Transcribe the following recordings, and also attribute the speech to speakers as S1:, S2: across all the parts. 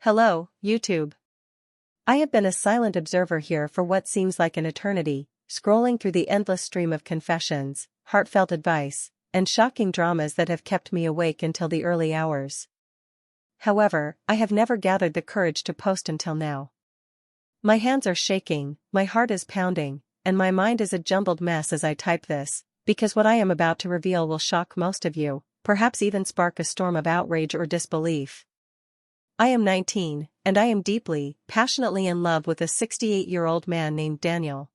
S1: Hello, YouTube. I have been a silent observer here for what seems like an eternity, scrolling through the endless stream of confessions, heartfelt advice, and shocking dramas that have kept me awake until the early hours. However, I have never gathered the courage to post until now. My hands are shaking, my heart is pounding, and my mind is a jumbled mess as I type this, because what I am about to reveal will shock most of you, perhaps even spark a storm of outrage or disbelief. I am 19, and I am deeply, passionately in love with a 68-year-old man named Daniel.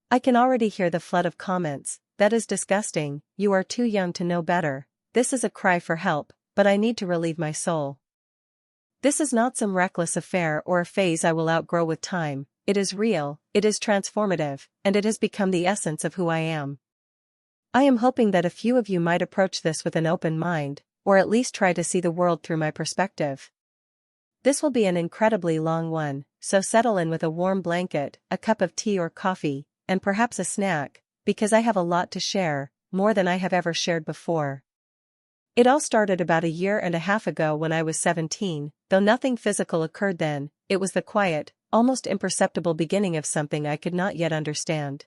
S1: I can already hear the flood of comments: "That is disgusting, you are too young to know better, this is a cry for help, but I need to relieve my soul." This is not some reckless affair or a phase I will outgrow with time, it is real, it is transformative, and it has become the essence of who I am. I am hoping that a few of you might approach this with an open mind, or at least try to see the world through my perspective. This will be an incredibly long one, so settle in with a warm blanket, a cup of tea or coffee, and perhaps a snack, because I have a lot to share, more than I have ever shared before. It all started about a year and a half ago when I was 17, though nothing physical occurred then. It was the quiet, almost imperceptible beginning of something I could not yet understand.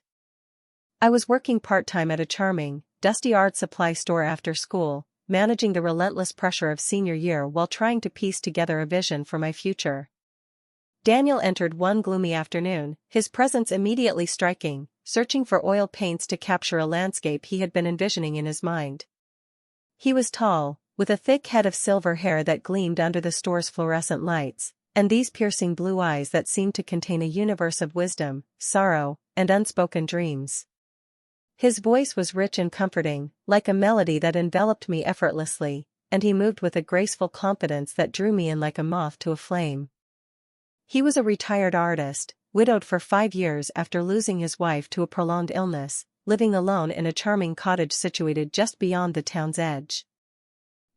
S1: I was working part-time at a charming, dusty art supply store after school, managing the relentless pressure of senior year while trying to piece together a vision for my future. Daniel entered one gloomy afternoon, his presence immediately striking, searching for oil paints to capture a landscape he had been envisioning in his mind. He was tall, with a thick head of silver hair that gleamed under the store's fluorescent lights, and these piercing blue eyes that seemed to contain a universe of wisdom, sorrow, and unspoken dreams. His voice was rich and comforting, like a melody that enveloped me effortlessly, and he moved with a graceful confidence that drew me in like a moth to a flame. He was a retired artist, widowed for 5 years after losing his wife to a prolonged illness, living alone in a charming cottage situated just beyond the town's edge.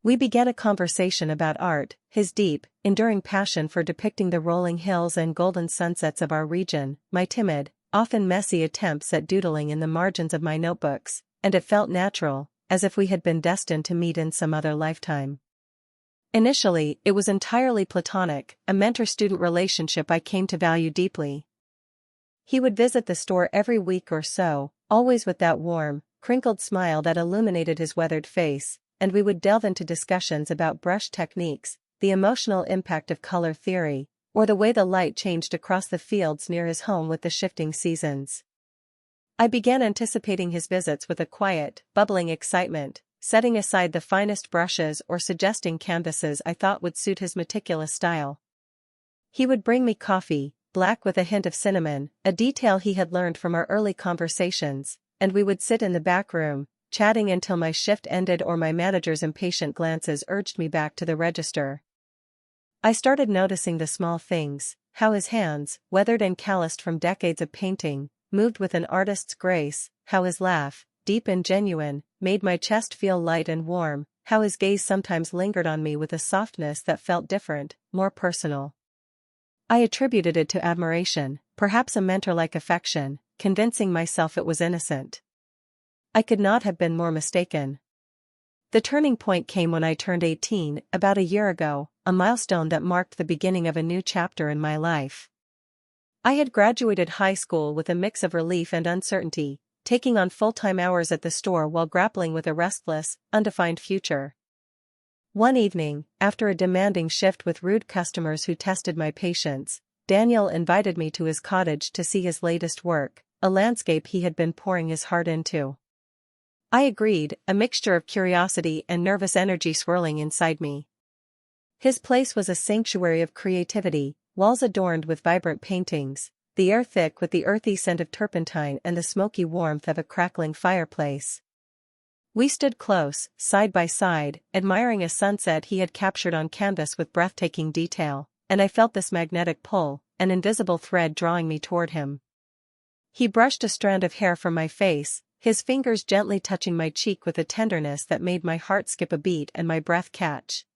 S1: We began a conversation about art, his deep, enduring passion for depicting the rolling hills and golden sunsets of our region, my timid, often messy attempts at doodling in the margins of my notebooks, and it felt natural, as if we had been destined to meet in some other lifetime. Initially, it was entirely platonic, a mentor-student relationship I came to value deeply. He would visit the store every week or so, always with that warm, crinkled smile that illuminated his weathered face, and we would delve into discussions about brush techniques, the emotional impact of color theory, or the way the light changed across the fields near his home with the shifting seasons. I began anticipating his visits with a quiet, bubbling excitement, setting aside the finest brushes or suggesting canvases I thought would suit his meticulous style. He would bring me coffee, black with a hint of cinnamon, a detail he had learned from our early conversations, and we would sit in the back room, chatting until my shift ended or my manager's impatient glances urged me back to the register. I started noticing the small things, how his hands, weathered and calloused from decades of painting, moved with an artist's grace, how his laugh, deep and genuine, made my chest feel light and warm, how his gaze sometimes lingered on me with a softness that felt different, more personal. I attributed it to admiration, perhaps a mentor-like affection, convincing myself it was innocent. I could not have been more mistaken. The turning point came when I turned 18, about a year ago, a milestone that marked the beginning of a new chapter in my life. I had graduated high school with a mix of relief and uncertainty, taking on full-time hours at the store while grappling with a restless, undefined future. One evening, after a demanding shift with rude customers who tested my patience, Daniel invited me to his cottage to see his latest work, a landscape he had been pouring his heart into. I agreed, a mixture of curiosity and nervous energy swirling inside me. His place was a sanctuary of creativity, walls adorned with vibrant paintings, the air thick with the earthy scent of turpentine and the smoky warmth of a crackling fireplace. We stood close, side by side, admiring a sunset he had captured on canvas with breathtaking detail, and I felt this magnetic pull, an invisible thread drawing me toward him. He brushed a strand of hair from my face, his fingers gently touching my cheek with a tenderness that made my heart skip a beat and my breath catch.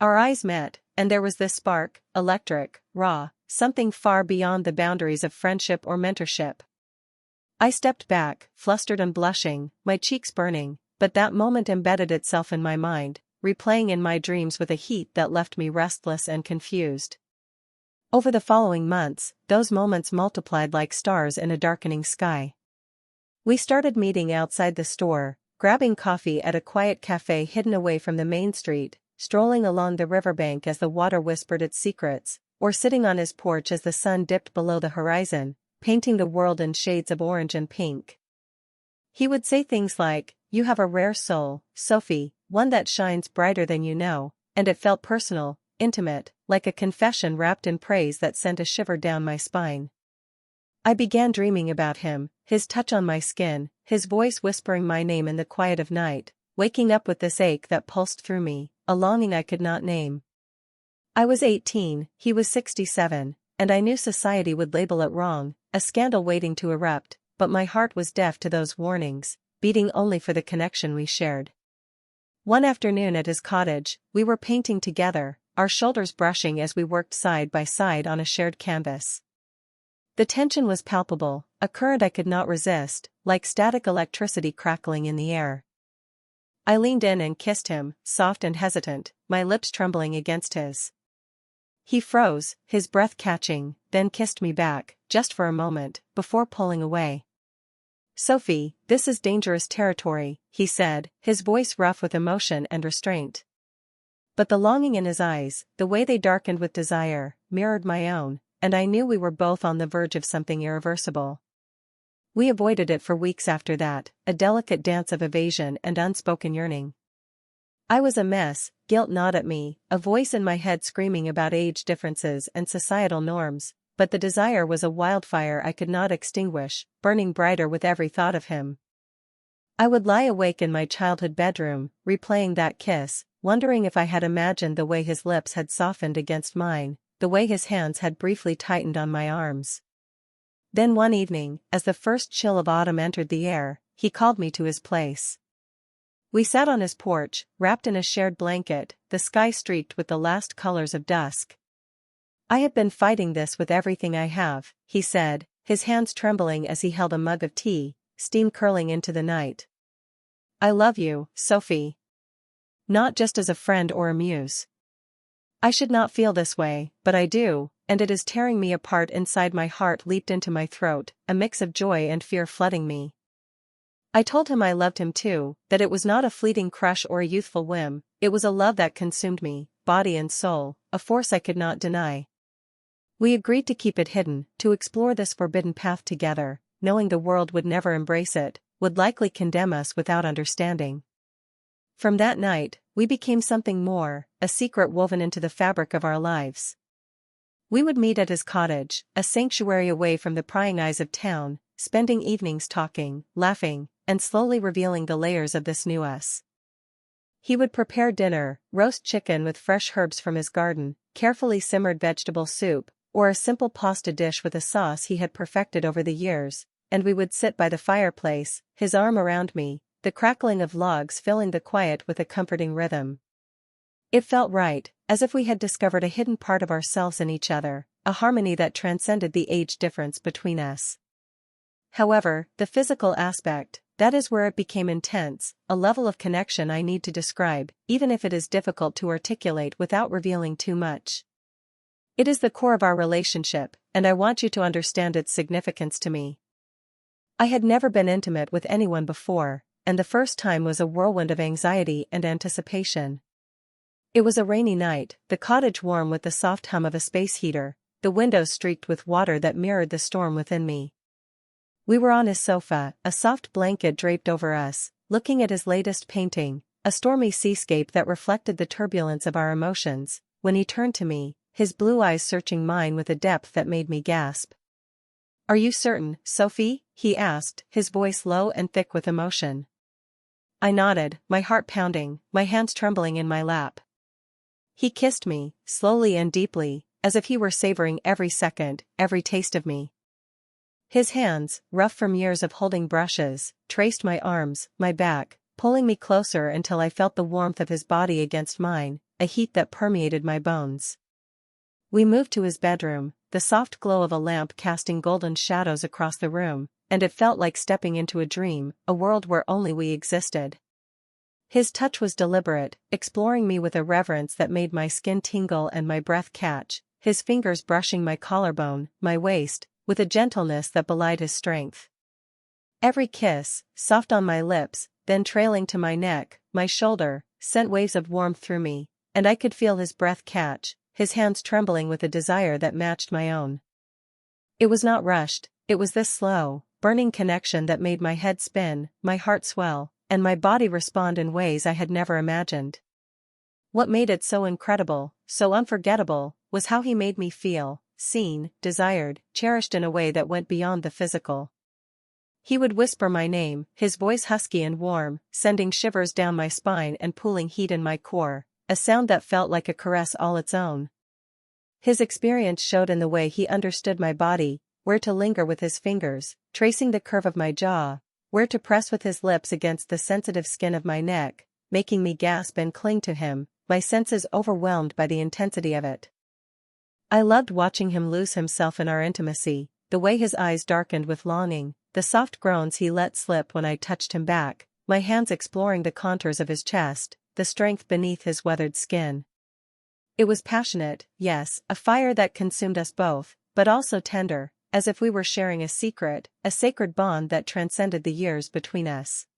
S1: Our eyes met, and there was this spark, electric, raw, something far beyond the boundaries of friendship or mentorship. I stepped back, flustered and blushing, my cheeks burning, but that moment embedded itself in my mind, replaying in my dreams with a heat that left me restless and confused. Over the following months, those moments multiplied like stars in a darkening sky. We started meeting outside the store, grabbing coffee at a quiet cafe hidden away from the main street, strolling along the riverbank as the water whispered its secrets, or sitting on his porch as the sun dipped below the horizon, painting the world in shades of orange and pink. He would say things like, "You have a rare soul, Sophie, one that shines brighter than you know," and it felt personal, intimate, like a confession wrapped in praise that sent a shiver down my spine. I began dreaming about him, his touch on my skin, his voice whispering my name in the quiet of night, waking up with this ache that pulsed through me, a longing I could not name. I was 18, he was 67, and I knew society would label it wrong, a scandal waiting to erupt, but my heart was deaf to those warnings, beating only for the connection we shared. One afternoon at his cottage, we were painting together, our shoulders brushing as we worked side by side on a shared canvas. The tension was palpable, a current I could not resist, like static electricity crackling in the air. I leaned in and kissed him, soft and hesitant, my lips trembling against his. He froze, his breath catching, then kissed me back, just for a moment, before pulling away. "Sophie, this is dangerous territory," he said, his voice rough with emotion and restraint. But the longing in his eyes, the way they darkened with desire, mirrored my own, and I knew we were both on the verge of something irreversible. We avoided it for weeks after that, a delicate dance of evasion and unspoken yearning. I was a mess, guilt gnawed at me, a voice in my head screaming about age differences and societal norms, but the desire was a wildfire I could not extinguish, burning brighter with every thought of him. I would lie awake in my childhood bedroom, replaying that kiss, wondering if I had imagined the way his lips had softened against mine, the way his hands had briefly tightened on my arms. Then one evening, as the first chill of autumn entered the air, he called me to his place. We sat on his porch, wrapped in a shared blanket, the sky streaked with the last colors of dusk. "I have been fighting this with everything I have," he said, his hands trembling as he held a mug of tea, steam curling into the night. "I love you, Sophie. Not just as a friend or a muse. I should not feel this way, but I do, and it is tearing me apart inside." My heart leaped into my throat, a mix of joy and fear flooding me. I told him I loved him too, that it was not a fleeting crush or a youthful whim, it was a love that consumed me, body and soul, a force I could not deny. We agreed to keep it hidden, to explore this forbidden path together, knowing the world would never embrace it, would likely condemn us without understanding. From that night, we became something more, a secret woven into the fabric of our lives. We would meet at his cottage, a sanctuary away from the prying eyes of town, spending evenings talking, laughing, and slowly revealing the layers of this new us. He would prepare dinner, roast chicken with fresh herbs from his garden, carefully simmered vegetable soup, or a simple pasta dish with a sauce he had perfected over the years, and we would sit by the fireplace, his arm around me, the crackling of logs filling the quiet with a comforting rhythm. It felt right, as if we had discovered a hidden part of ourselves in each other, a harmony that transcended the age difference between us. However, the physical aspect, that is where it became intense, a level of connection I need to describe, even if it is difficult to articulate without revealing too much. It is the core of our relationship, and I want you to understand its significance to me. I had never been intimate with anyone before, and the first time was a whirlwind of anxiety and anticipation. It was a rainy night, the cottage warm with the soft hum of a space heater, the windows streaked with water that mirrored the storm within me. We were on his sofa, a soft blanket draped over us, looking at his latest painting, a stormy seascape that reflected the turbulence of our emotions, when he turned to me, his blue eyes searching mine with a depth that made me gasp. "Are you certain, Sophie?" he asked, his voice low and thick with emotion. I nodded, my heart pounding, my hands trembling in my lap. He kissed me, slowly and deeply, as if he were savoring every second, every taste of me. His hands, rough from years of holding brushes, traced my arms, my back, pulling me closer until I felt the warmth of his body against mine, a heat that permeated my bones. We moved to his bedroom, the soft glow of a lamp casting golden shadows across the room, and it felt like stepping into a dream, a world where only we existed. His touch was deliberate, exploring me with a reverence that made my skin tingle and my breath catch, his fingers brushing my collarbone, my waist, with a gentleness that belied his strength. Every kiss, soft on my lips, then trailing to my neck, my shoulder, sent waves of warmth through me, and I could feel his breath catch, his hands trembling with a desire that matched my own. It was not rushed, it was this slow, burning connection that made my head spin, my heart swell, and my body respond in ways I had never imagined. What made it so incredible, so unforgettable, was how he made me feel, seen, desired, cherished in a way that went beyond the physical. He would whisper my name, his voice husky and warm, sending shivers down my spine and pooling heat in my core, a sound that felt like a caress all its own. His experience showed in the way he understood my body, where to linger with his fingers, tracing the curve of my jaw, where to press with his lips against the sensitive skin of my neck, making me gasp and cling to him, my senses overwhelmed by the intensity of it. I loved watching him lose himself in our intimacy, the way his eyes darkened with longing, the soft groans he let slip when I touched him back, my hands exploring the contours of his chest, the strength beneath his weathered skin. It was passionate, yes, a fire that consumed us both, but also tender, as if we were sharing a secret, a sacred bond that transcended the years between us.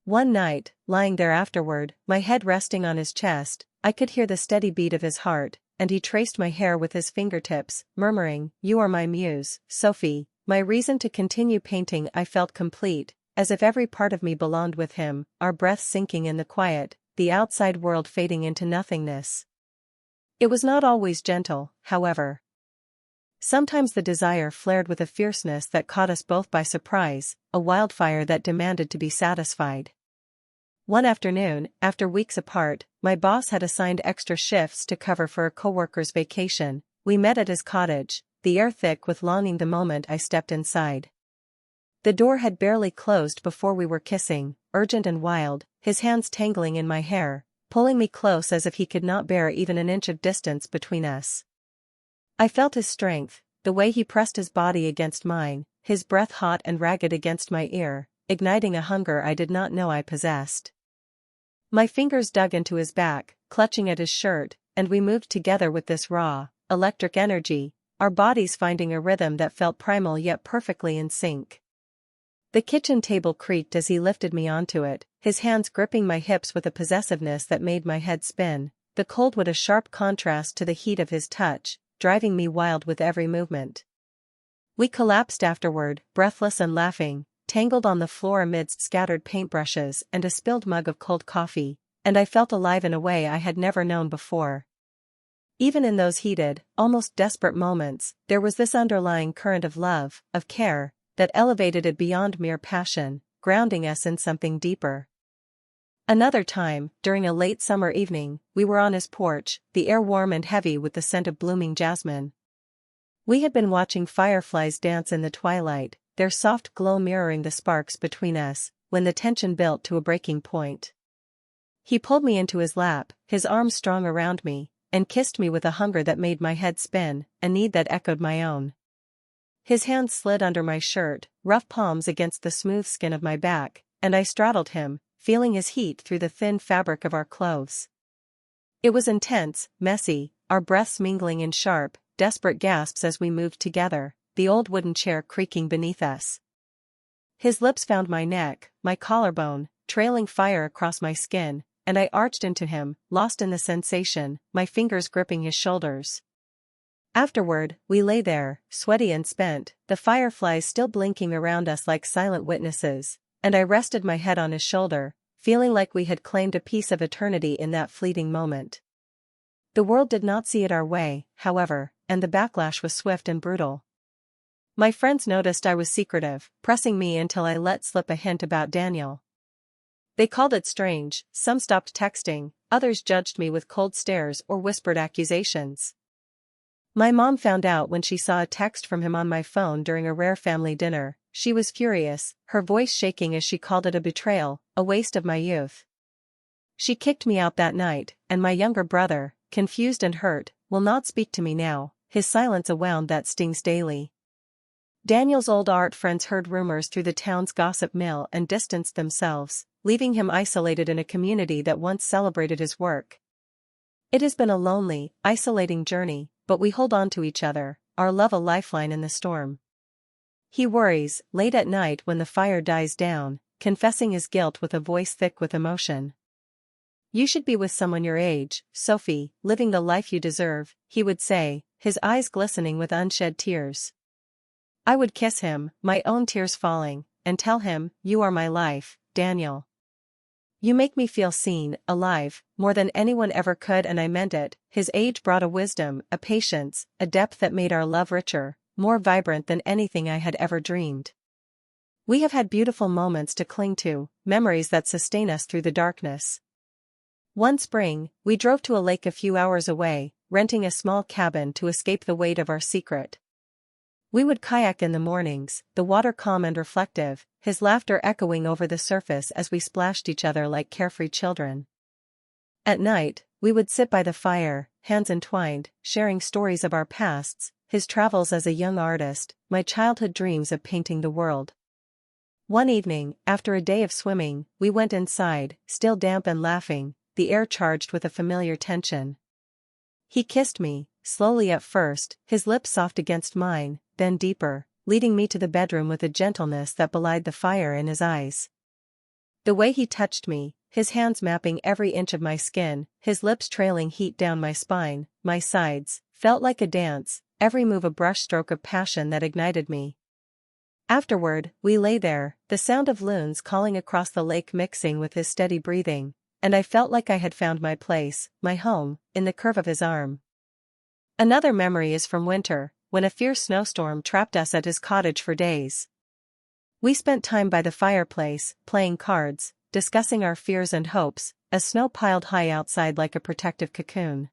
S1: One night, lying there afterward, my head resting on his chest, I could hear the steady beat of his heart, and he traced my hair with his fingertips, murmuring, "You are my muse, Sophie." My reason to continue painting. I felt complete, as if every part of me belonged with him, our breaths sinking in the quiet, the outside world fading into nothingness. It was not always gentle, however. Sometimes the desire flared with a fierceness that caught us both by surprise, a wildfire that demanded to be satisfied. One afternoon, after weeks apart, my boss had assigned extra shifts to cover for a coworker's vacation. We met at his cottage, the air thick with longing the moment I stepped inside. The door had barely closed before we were kissing, urgent and wild, his hands tangling in my hair, pulling me close as if he could not bear even an inch of distance between us. I felt his strength, the way he pressed his body against mine, his breath hot and ragged against my ear, igniting a hunger I did not know I possessed. My fingers dug into his back, clutching at his shirt, and we moved together with this raw, electric energy, our bodies finding a rhythm that felt primal yet perfectly in sync. The kitchen table creaked as he lifted me onto it, his hands gripping my hips with a possessiveness that made my head spin, the cold wood a sharp contrast to the heat of his touch, driving me wild with every movement. We collapsed afterward, breathless and laughing, tangled on the floor amidst scattered paintbrushes and a spilled mug of cold coffee, and I felt alive in a way I had never known before. Even in those heated, almost desperate moments, there was this underlying current of love, of care, that elevated it beyond mere passion, grounding us in something deeper. Another time, during a late summer evening, we were on his porch, the air warm and heavy with the scent of blooming jasmine. We had been watching fireflies dance in the twilight, their soft glow mirroring the sparks between us, when the tension built to a breaking point. He pulled me into his lap, his arms strong around me, and kissed me with a hunger that made my head spin, a need that echoed my own. His hands slid under my shirt, rough palms against the smooth skin of my back, and I straddled him, feeling his heat through the thin fabric of our clothes. It was intense, messy, our breaths mingling in sharp, desperate gasps as we moved together, the old wooden chair creaking beneath us. His lips found my neck, my collarbone, trailing fire across my skin, and I arched into him, lost in the sensation, my fingers gripping his shoulders. Afterward, we lay there, sweaty and spent, the fireflies still blinking around us like silent witnesses, and I rested my head on his shoulder, feeling like we had claimed a piece of eternity in that fleeting moment. The world did not see it our way, however, and the backlash was swift and brutal. My friends noticed I was secretive, pressing me until I let slip a hint about Daniel. They called it strange, some stopped texting, others judged me with cold stares or whispered accusations. My mom found out when she saw a text from him on my phone during a rare family dinner. She was furious, her voice shaking as she called it a betrayal, a waste of my youth. She kicked me out that night, and my younger brother, confused and hurt, will not speak to me now, his silence a wound that stings daily. Daniel's old art friends heard rumors through the town's gossip mill and distanced themselves, leaving him isolated in a community that once celebrated his work. It has been a lonely, isolating journey, but we hold on to each other, our love a lifeline in the storm. He worries, late at night when the fire dies down, confessing his guilt with a voice thick with emotion. "You should be with someone your age, Sophie, living the life you deserve," he would say, his eyes glistening with unshed tears. I would kiss him, my own tears falling, and tell him, "You are my life, Daniel. You make me feel seen, alive, more than anyone ever could," and I meant it. His age brought a wisdom, a patience, a depth that made our love richer, more vibrant than anything I had ever dreamed. We have had beautiful moments to cling to, memories that sustain us through the darkness. One spring, we drove to a lake a few hours away, renting a small cabin to escape the weight of our secret. We would kayak in the mornings, the water calm and reflective, his laughter echoing over the surface as we splashed each other like carefree children. At night, we would sit by the fire, hands entwined, sharing stories of our pasts, his travels as a young artist, my childhood dreams of painting the world. One evening, after a day of swimming, we went inside, still damp and laughing, the air charged with a familiar tension. He kissed me, slowly at first, his lips soft against mine, then deeper, leading me to the bedroom with a gentleness that belied the fire in his eyes. The way he touched me, his hands mapping every inch of my skin, his lips trailing heat down my spine, my sides, felt like a dance, every move a brushstroke of passion that ignited me. Afterward, we lay there, the sound of loons calling across the lake mixing with his steady breathing, and I felt like I had found my place, my home, in the curve of his arm. Another memory is from winter, when a fierce snowstorm trapped us at his cottage for days. We spent time by the fireplace, playing cards, discussing our fears and hopes, as snow piled high outside like a protective cocoon.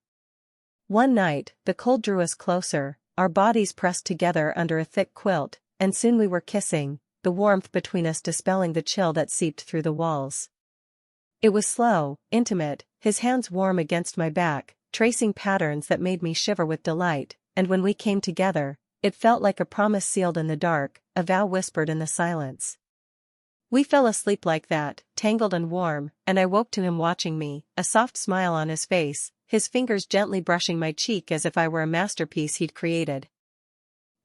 S1: One night, the cold drew us closer, our bodies pressed together under a thick quilt, and soon we were kissing, the warmth between us dispelling the chill that seeped through the walls. It was slow, intimate, his hands warm against my back, tracing patterns that made me shiver with delight, and when we came together, it felt like a promise sealed in the dark, a vow whispered in the silence. We fell asleep like that, tangled and warm, and I woke to him watching me, a soft smile on his face, his fingers gently brushing my cheek as if I were a masterpiece he'd created.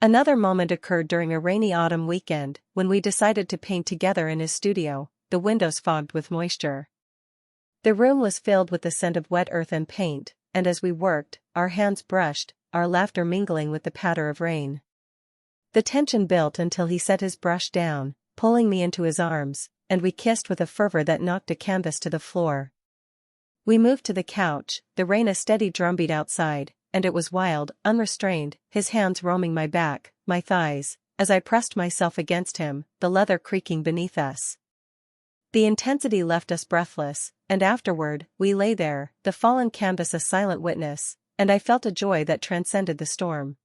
S1: Another moment occurred during a rainy autumn weekend, when we decided to paint together in his studio, the windows fogged with moisture. The room was filled with the scent of wet earth and paint, and as we worked, our hands brushed, our laughter mingling with the patter of rain. The tension built until he set his brush down, pulling me into his arms, and we kissed with a fervor that knocked a canvas to the floor. We moved to the couch, the rain a steady drumbeat outside, and it was wild, unrestrained, his hands roaming my back, my thighs, as I pressed myself against him, the leather creaking beneath us. The intensity left us breathless, and afterward, we lay there, the fallen canvas a silent witness, and I felt a joy that transcended the storm.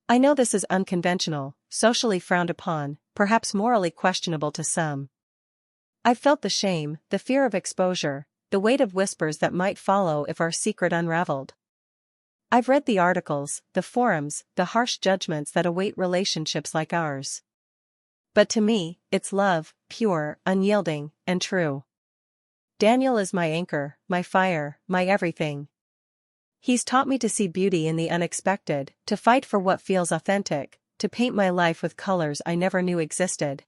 S1: I know this is unconventional, socially frowned upon, perhaps morally questionable to some. I felt the shame, the fear of exposure, the weight of whispers that might follow if our secret unraveled. I've read the articles, the forums, the harsh judgments that await relationships like ours. But to me, it's love, pure, unyielding, and true. Daniel is my anchor, my fire, my everything. He's taught me to see beauty in the unexpected, to fight for what feels authentic, to paint my life with colors I never knew existed.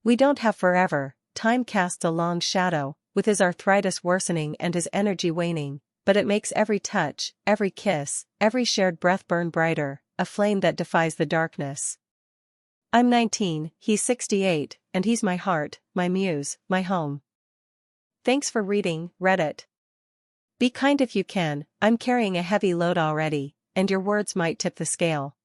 S1: We don't have forever, time casts a long shadow, with his arthritis worsening and his energy waning, but it makes every touch, every kiss, every shared breath burn brighter, a flame that defies the darkness. I'm 19, he's 68, and he's my heart, my muse, my home. Thanks for reading, Reddit. Be kind if you can, I'm carrying a heavy load already, and your words might tip the scale.